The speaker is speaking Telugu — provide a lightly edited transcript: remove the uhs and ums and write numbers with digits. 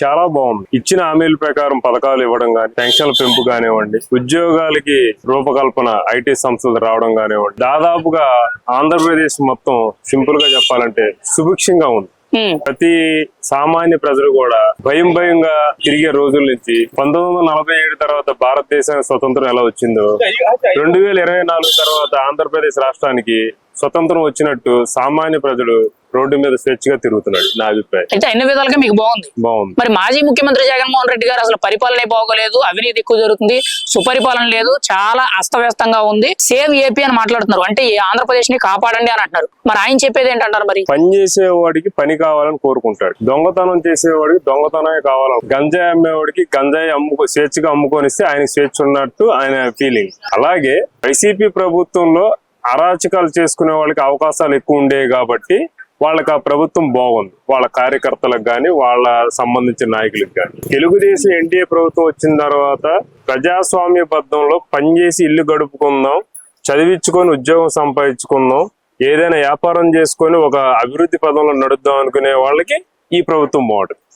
చాలా బాగుంది. ఇచ్చిన హామీల ప్రకారం పథకాలు ఇవ్వడం కానీ, పెన్షన్ల పెంపు కానివ్వండి, ఉద్యోగాలకి రూపకల్పన ఐటీ సంస్థలు రావడం కానివ్వండి, దాదాపుగా ఆంధ్రప్రదేశ్ మొత్తం సింపుల్ గా చెప్పాలంటే సుభిక్షంగా ఉంది. ప్రతి సామాన్య ప్రజలు కూడా భయంగా తిరిగే రోజుల నుంచి 1947 తర్వాత భారతదేశానికి స్వతంత్రం ఎలా వచ్చిందో 2024 తర్వాత ఆంధ్రప్రదేశ్ రాష్ట్రానికి స్వతంత్రం వచ్చినట్టు సామాన్య ప్రజలు రోడ్డు మీద స్వేచ్ఛగా తిరుగుతున్నాడు. నా అభిప్రాయం అయితే అన్ని విధాలుగా మీకు బాగుంది. మరి మాజీ ముఖ్యమంత్రి జగన్మోహన్ రెడ్డి గారు అసలు పరిపాలన బాగోలేదు, అవినీతి ఎక్కువ జరుగుతుంది, సుపరిపాలన లేదు, చాలా అస్తవ్యస్తంగా ఉంది, సేవ్ ఏపీ అని మాట్లాడుతున్నారు. అంటే ఈ ఆంధ్రప్రదేశ్ ని కాపాడండి అని అంటున్నారు. మరి ఆయన చెప్పేది ఏంటంటారు? మరి పని చేసేవాడికి పని కావాలని కోరుకుంటాడు, దొంగతనం చేసేవాడికి దొంగతనమే కావాలని, గంజాయి అమ్మేవాడికి గంజాయి స్వేచ్ఛగా అమ్ముకొనిస్తే ఆయన స్వేచ్ఛ ఉన్నట్టు ఆయన ఫీలింగ్. అలాగే వైసీపీ ప్రభుత్వంలో అరాచకాలు చేసుకునే వాళ్ళకి అవకాశాలు ఎక్కువ ఉండేవి కాబట్టి వాళ్ళకి ఆ ప్రభుత్వం బాగుంది. వాళ్ళ కార్యకర్తలకు కానీ, వాళ్ళ సంబంధించిన నాయకులకు కానీ. తెలుగుదేశం ఎన్డీఏ ప్రభుత్వం వచ్చిన తర్వాత ప్రజాస్వామ్య బద్ధంలో పనిచేసి ఇల్లు గడుపుకుందాం, చదివించుకొని ఉద్యోగం సంపాదించుకుందాం, ఏదైనా వ్యాపారం చేసుకొని ఒక అభివృద్ధి పదంలో నడుద్దాం అనుకునే వాళ్ళకి ఈ ప్రభుత్వం బాగుంటుంది.